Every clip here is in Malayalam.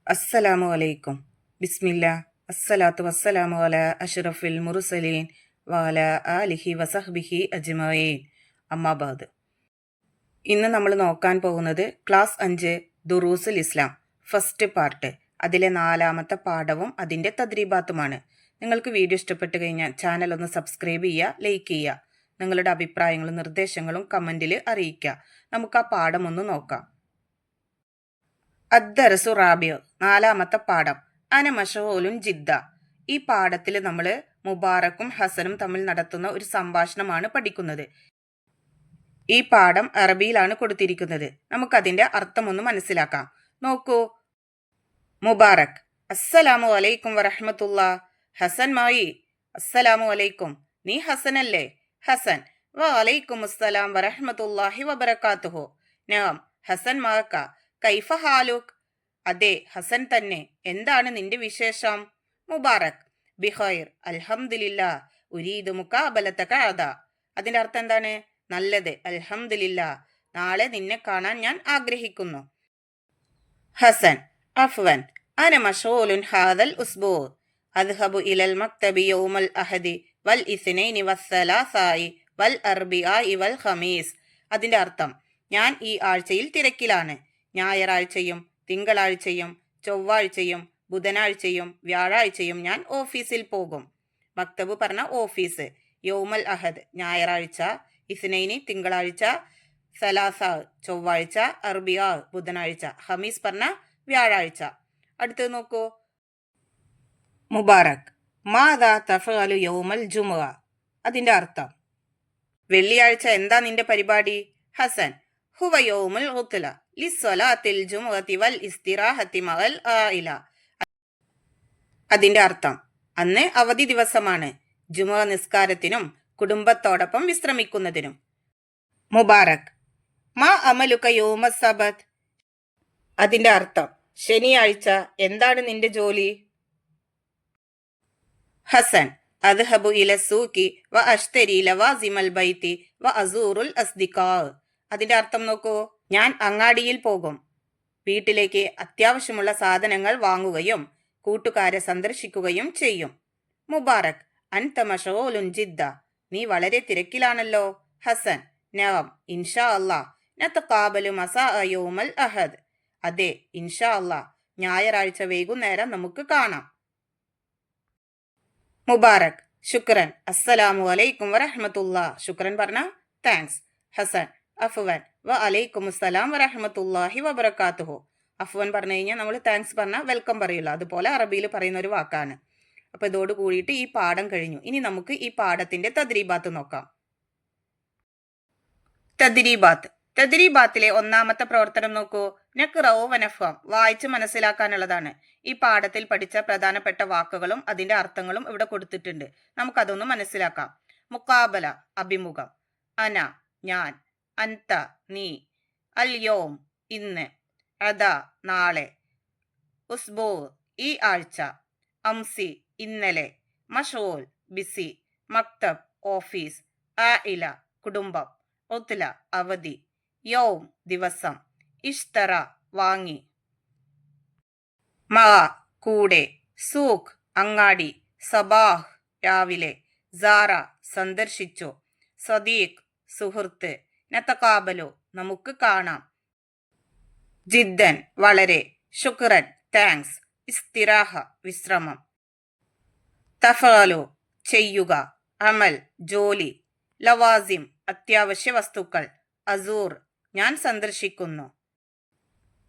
അസ്സലാമു അലൈക്കും. ബിസ്മില്ല. അസ്സലാത്തു വസ്സലാമു അല അഷ്റഫിൽ മുർസലീൻ വഅല ആലിഹി വസഹ്ബിഹി അജ്മഈൻ. അമ്മാബാദ്. ഇന്ന് നമ്മൾ നോക്കാൻ പോകുന്നത് ക്ലാസ് 5 ദുറൂസുൽ ഇസ്ലാം ഫസ്റ്റ് പാർട്ട്, അതിലെ 4ാമത്തെ പാഠവും അതിൻ്റെ തദ്രീബാത്തുമാണ്. നിങ്ങൾക്ക് വീഡിയോ ഇഷ്ടപ്പെട്ട് കഴിഞ്ഞാൽ ചാനൽ ഒന്ന് സബ്സ്ക്രൈബ് ചെയ്യുക, ലൈക്ക് ചെയ്യുക. നിങ്ങളുടെ അഭിപ്രായങ്ങളും നിർദ്ദേശങ്ങളും കമൻറ്റിൽ അറിയിക്കുക. നമുക്ക് ആ പാഠം ഒന്ന് നോക്കാം. അദ്ദർസു റാബിയ്, 4ാമത്തെ പാഠം. അന മഷഗൂലുൻ ജിദ്ദ. ഈ പാഠത്തിൽ നമ്മൾ മുബാറക്കും ഹസനും തമ്മിൽ നടത്തുന്ന ഒരു സംഭാഷണമാണ് പഠിക്കുന്നത്. ഈ പാഠം അറബിയിലാണ് കൊടുത്തിരിക്കുന്നത്. നമുക്കതിൻ്റെ അർത്ഥമൊന്ന് മനസ്സിലാക്കാം. നോക്കൂ. മുബാറക്: അസ്സലാമു അലൈക്കും വറഹ്മത്തുള്ളാ. ഹസൻ മായി: അസ്സലാമു അലൈക്കും. നീ ഹസനല്ലേ? ഹസൻ: വഅലൈക്കും അസ്സലാം വറഹ്മത്തുള്ളാഹി വബറകാതുഹു. നഅം ഹസൻ മാക. കൈഫ ഹാലുക്? അതെ, ഹസൻ തന്നെ. എന്താണ് നിന്റെ വിശേഷം? മുബാറക്: ബിഖൈർ അൽഹംദുലില്ലാ ഉരീദു മുഖാബലതക അദാ. അതിന്റെ അർത്ഥം എന്താണ്? നല്ലത്, അൽഹംദുലില്ലാ, നാളെ നിന്നെ കാണാൻ ഞാൻ ആഗ്രഹിക്കുന്നു. ഹസൻ: അഫ്വൻ അന മശ്ഗൂലുൻ ഹാദൽ ഉസ്ബൂ. അദ്ഹബു ഇലൽ മക്തബി യൗമൽ അഹദി വൽ ഇസ്നൈനി വസ്സലാസായി വൽ അർബിആഇ വൽ ഖമീസ്. അതിന്റെ അർത്ഥം: ഞാൻ ഈ ആഴ്ചയിൽ തിരക്കിലാണ്. ഞായറാഴ്ചയും തിങ്കളാഴ്ചയും ചൊവ്വാഴ്ചയും ബുധനാഴ്ചയും വ്യാഴാഴ്ചയും ഞാൻ ഓഫീസിൽ പോകും. മക്തബ് പറഞ്ഞ ഓഫീസ്. യൗമൽ അഹദ് ഞായറാഴ്ച, ഇസ്നൈനി തിങ്കളാഴ്ച, സലാസ ചൊവ്വാഴ്ച, അർബിആ ബുധനാഴ്ച, ഖമീസ് പറഞ്ഞ വ്യാഴാഴ്ച. അടുത്ത് നോക്കൂ. മുബാറക്: മാദാ തഫഅലു യൗമൽ ജുമുഅ. അതിന്റെ അർത്ഥം: വെള്ളിയാഴ്ച എന്താ നിന്റെ പരിപാടി? ഹസൻ: ഹുവ യൗമുൽ ഉത്ല ലിസ്സലാത്തിൽ ജുമുഅത്തി വൽ ഇസ്തിറാഹത്തി മഅൽ ആയില. അതിന്റെ അർത്ഥം: അന്ന് അവധി ദിവസമാണ്, ജുമുഅ നിസ്കാരത്തിനും കുടുംബത്തോടൊപ്പം വിശ്രമിക്കുന്നതിനും. മുബാറക്: മാ അമലുക യൗമ സബത്. അതിന്റെ അർത്ഥം: ശനിയാഴ്ച എന്താണ് നിന്റെ ജോലി? ഹസൻ: അദ്ഹബു ഇല സൂഖി വ അഷ്തരി ലവാസിമൽ ബൈത്തി വ അസൂറുൽ അസ്ദിഖാ. അതിന്റെ അർത്ഥം നോക്കൂ. ഞാൻ അങ്ങാടിയിൽ പോകും, വീട്ടിലേക്ക് അത്യാവശ്യമുള്ള സാധനങ്ങൾ വാങ്ങുകയും കൂട്ടുകാരെ സന്ദർശിക്കുകയും ചെയ്യും. മുബാറക്: അൻത മശ്ഗൂലുൻ ജിദ്ദ. നീ വളരെ തിരക്കിലാണല്ലോ. ഹസൻ: നഅം ഇൻഷാ അല്ലാഹ് നതഖാബലു മസാഅ യൗമൽ അഹദ്. അതെ, ഇൻഷാ അല്ലാഹ് ഞായറാഴ്ച വൈകുന്നേരം നമുക്ക് കാണാം. മുബാറക്: ശുക്രൻ അസ്സലാമു അലൈക്കും വറഹ്മത്തുള്ളാ. ശുക്രൻ പറഞ്ഞ താങ്ക്സ്. ഹസൻ: അഫ്വൻ വഅലൈക്കും അസ്സലാം വറഹ്മത്തുള്ളാഹി വബറകാതുഹു. അഫ്വൻ പറഞ്ഞു കഴിഞ്ഞാൽ നമ്മൾ താങ്ക്സ് പറഞ്ഞാൽ വെൽക്കം പറയുള്ളൂ. അതുപോലെ അറബിയിൽ പറയുന്ന ഒരു വാക്കാണ്. അപ്പോൾ ഇതോട് കൂടിയിട്ട് ഈ പാഠം കഴിഞ്ഞു. ഇനി നമുക്ക് ഈ പാഠത്തിന്റെ തദ്രീബാത്ത് നോക്കാം. തദ്രീബാത്തിലെ 1ാമത്തെ പ്രവർത്തനം നോക്കൂ. നഖ്റഉ വനഫ്ഹം. വായിച്ച് മനസ്സിലാക്കാനുള്ളതാണ്. ഈ പാഠത്തിൽ പഠിച്ച പ്രധാനപ്പെട്ട വാക്കുകളും അതിന്റെ അർത്ഥങ്ങളും ഇവിടെ കൊടുത്തിട്ടുണ്ട്. നമുക്കതൊന്ന് മനസ്സിലാക്കാം. മുഖാബല അഭിമുഖം. അന ഞാൻ, അൻത നീ, അൽ യൗം ഇന്ന്, അദ നാളെ, ഉസ്ബൂ ഈ ആഴ്ച, അംസി ഇന്നലെ, മശ്ഗൂൽ ബിസി, മക്തബ് ഓഫീസ്, ആയില കുടുംബം, ഉത്ല അവധി, യൗം ദിവസം, ഇഷ്തറ വാങ്ങി, മഅ കൂടെ, സൂഖ് അങ്ങാടി, സബാഹ് രാവിലെ, സാറ സന്ദർശിച്ചു, സദീഖ് സുഹൃത്ത്, നതഖാബലു നമുക്ക് കാണാം, ജിദ്ദൻ വളരെ, ശുക്രൻ താങ്ക്സ്, ഇസ്തിറാഹ വിശ്രമം, തഫഅലു ചെയ്യുക, അമൽ ജോലി, ലവാസിം അത്യാവശ്യ വസ്തുക്കൾ, അസൂർ ഞാൻ സന്ദർശിക്കുന്നു.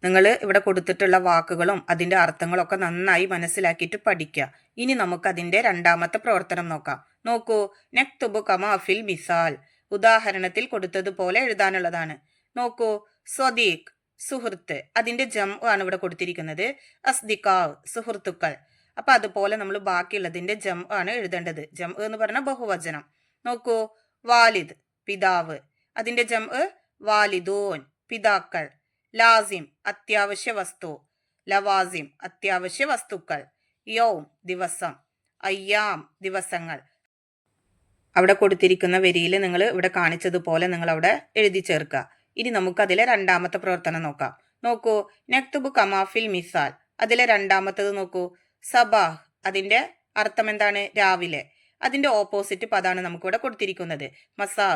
നിങ്ങൾ ഇവിടെ കൊടുത്തിട്ടുള്ള വാക്കുകളും അതിൻ്റെ അർത്ഥങ്ങളൊക്കെ നന്നായി മനസ്സിലാക്കിയിട്ട് പഠിക്കുക. ഇനി നമുക്ക് അതിൻ്റെ 2ാമത്തെ പ്രവർത്തനം നോക്കാം. നോക്കൂ. നക്തുബു കമാ ഫിൽ മിസാൽ. ഉദാഹരണത്തിൽ കൊടുത്തതുപോലെ എഴുതാനുള്ളതാണ്. നോക്കൂ. സ്വദീഖ് സുഹൃത്ത്. അതിൻ്റെ ജംഉ ആണ് ഇവിടെ കൊടുത്തിരിക്കുന്നത്. അസ്ദിഖാവ് സുഹൃത്തുക്കൾ. അപ്പൊ അതുപോലെ നമ്മൾ ബാക്കിയുള്ളതിൻ്റെ ജംഉ ആണ് എഴുതേണ്ടത്. ജംഉ എന്ന് പറഞ്ഞ ബഹുവചനം. നോക്കൂ. വാലിദ് പിതാവ്. അതിൻ്റെ ജംഉ വാലിദൂൻ പിതാക്കൾ. ലാസിം അത്യാവശ്യ വസ്തു, ലവാസിം അത്യാവശ്യ വസ്തുക്കൾ, യൗം ദിവസം, അയ്യാം ദിവസങ്ങൾ. അവിടെ കൊടുത്തിരിക്കുന്ന വരിയിൽ നിങ്ങൾ ഇവിടെ കാണിച്ചതുപോലെ നിങ്ങൾ അവിടെ എഴുതി ചേർക്കുക. ഇനി നമുക്ക് അതിലെ 2ാമത്തെ പ്രവർത്തനം നോക്കാം. നോക്കൂ. നക്തുബു കമാഫിൽ മിസാൽ. അതിലെ രണ്ടാമത്തത് നോക്കൂ, സബാഹ്. അതിന്റെ അർത്ഥം എന്താണ്? രാവിലെ. അതിന്റെ ഓപ്പോസിറ്റ് പദമാണ് നമുക്കിവിടെ കൊടുത്തിരിക്കുന്നത്, മസാ,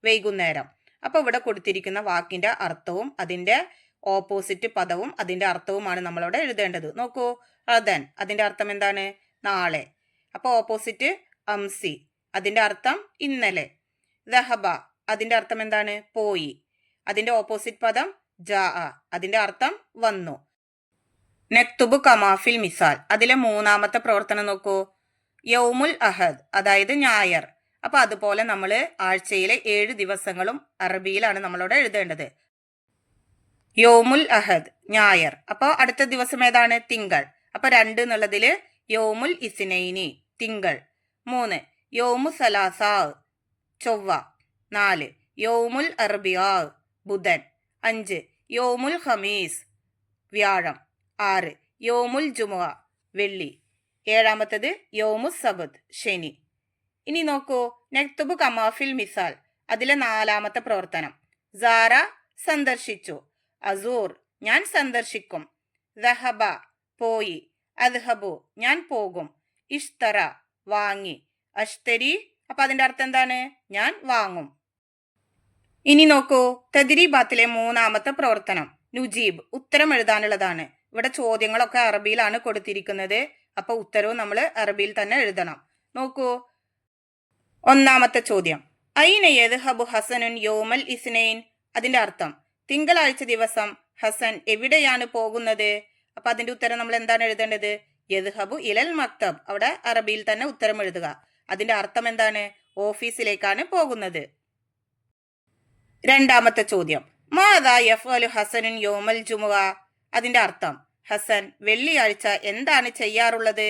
വൈകുന്നേരം. അപ്പൊ ഇവിടെ കൊടുത്തിരിക്കുന്ന വാക്കിന്റെ അർത്ഥവും അതിന്റെ ഓപ്പോസിറ്റ് പദവും അതിന്റെ അർത്ഥവുമാണ് നമ്മളവിടെ എഴുതേണ്ടത്. നോക്കൂ, റദൻ, അതിന്റെ അർത്ഥം എന്താണ്? നാളെ. അപ്പൊ ഓപ്പോസിറ്റ് അംസി, അതിന്റെ അർത്ഥം ഇന്നലെ. ദഹബ, അതിന്റെ അർത്ഥം എന്താണ്? പോയി. അതിന്റെ ഓപ്പോസിറ്റ് പദം ജാ, അതിന്റെ അർത്ഥം വന്നു. നക്തുബു കമാഫിൽ മിസാൽ, അതിലെ മൂന്നാമത്തെ പ്രവർത്തനം നോക്കൂ, യൗമുൽ അഹദ്, അതായത് ഞായർ. അപ്പൊ അതുപോലെ നമ്മൾ ആഴ്ചയിലെ 7 ദിവസങ്ങളും അറബിയിലാണ് നമ്മളോട് എഴുതേണ്ടത്. യൗമുൽ അഹദ്, ഞായർ. അപ്പൊ അടുത്ത ദിവസം ഏതാണ്? തിങ്കൾ. അപ്പൊ 2 എന്നുള്ളതില് യൗമുൽ ഇസ്നൈനി, തിങ്കൾ. 3 യൗമു സലാസാ, ചൊവ്വ. 4 യൗമുൽ അർബിയാ, ബുധൻ. 5 യൗമുൽ ഖമീസ്, വ്യാഴം. 6 യൗമുൽ ജുമുഅ, വെള്ളി. 7ാമത്തത് യൗമു സബത്, ശനി. ഇനി നോക്കൂ, നക്തുബു കമാഫിൽ മിസാൽ, അതിലെ 4ാമത്തെ പ്രവർത്തനം, സാറ, സന്ദർശിച്ചു. അസൂർ, ഞാൻ സന്ദർശിക്കും. ദഹബ, പോയി. അദ്ഹബു, ഞാൻ പോകും. ഇഷ്തറ, വാങ്ങി. അഷ്തരി, അപ്പൊ അതിന്റെ അർത്ഥം എന്താണ്? ഞാൻ വാങ്ങും. ഇനി നോക്കൂ, തദ്രീബാത്തിലെ 3ാമത്തെ പ്രവർത്തനം, നുജീബ്, ഉത്തരം എഴുതാനുള്ളതാണ്. ഇവിടെ ചോദ്യങ്ങളൊക്കെ അറബിയിലാണ് കൊടുത്തിരിക്കുന്നത്. അപ്പൊ ഉത്തരവും നമ്മൾ അറബിയിൽ തന്നെ എഴുതണം. നോക്കൂ, 1ാമത്തെ ചോദ്യം, ഐന യദ്ഹബു ഹസനുൻ യൗമൽ ഇസ്നൈൻ, അതിന്റെ അർത്ഥം, തിങ്കളാഴ്ച ദിവസം ഹസൻ എവിടെയാണ് പോകുന്നത്? അപ്പൊ അതിന്റെ ഉത്തരം നമ്മൾ എന്താണ് എഴുതേണ്ടത്? യദ്ഹബു ഇലൽ മക്തബ്, അവിടെ അറബിയിൽ തന്നെ ഉത്തരം എഴുതുക. അതിന്റെ അർത്ഥം എന്താണ്? ഓഫീസിലേക്കാണ് പോകുന്നത്. 2ാമത്തെ ചോദ്യം, മാദാ യഫ്അലു ഹസനുൻ യൗമൽ ജുമുഅ, അതിന്റെ അർത്ഥം, ഹസൻ വെള്ളിയാഴ്ച എന്താണ് ചെയ്യാറുള്ളത്?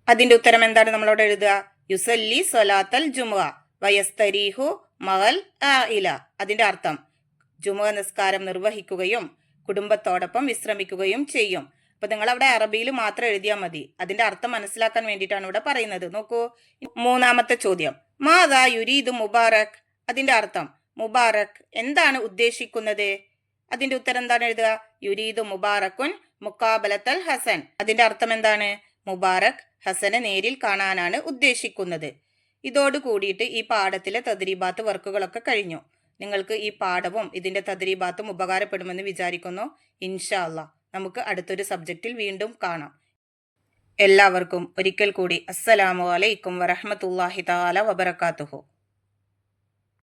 അതിന്റെ ഉത്തരം എന്താണ് നമ്മളോട് എഴുതുക? യുസല്ലി സ്വലാത്തൽ ജുമുഅ വയസ്തരീഹു മഹൽ ആയില, അതിന്റെ അർത്ഥം, ജുമുഅ നിസ്കാരം നിർവഹിക്കുകയും കുടുംബത്തോടൊപ്പം വിശ്രമിക്കുകയും ചെയ്യും. അപ്പൊ നിങ്ങൾ അവിടെ അറബിയിൽ മാത്രം എഴുതിയാൽ മതി. അതിന്റെ അർത്ഥം മനസ്സിലാക്കാൻ വേണ്ടിയിട്ടാണ് ഇവിടെ പറയുന്നത്. നോക്കൂ, 3ാമത്തെ ചോദ്യം, മാദാ യുരീദു മുബാറക്, അതിന്റെ അർത്ഥം, മുബാറക് എന്താണ് ഉദ്ദേശിക്കുന്നത്? അതിന്റെ ഉത്തരം എന്താണ് എഴുതുക? യുരീദു മുബാറക്കുൻ മുക്കാബലത്തൽ ഹസൻ, അതിന്റെ അർത്ഥം എന്താണ്? മുബാറക് ഹസനെ നേരിൽ കാണാനാണ് ഉദ്ദേശിക്കുന്നത്. ഇതോട് കൂടിയിട്ട് ഈ പാഠത്തിലെ തദ്രീബാത്ത് വർക്കുകളൊക്കെ കഴിഞ്ഞു. നിങ്ങൾക്ക് ഈ പാഠവും ഇതിന്റെ തദ്രീബാത്തും ഉപകാരപ്പെടുമെന്ന് വിചാരിക്കുന്നു. ഇൻഷാ അല്ലാഹ് നമുക്ക് അടുത്തൊരു സബ്ജക്റ്റിൽ വീണ്ടും കാണാം. എല്ലാവർക്കും ഒരിക്കൽ കൂടി അസ്സലാമു അലൈക്കും വറഹ്മത്തുള്ളാഹി തആല വബറകാതുഹു.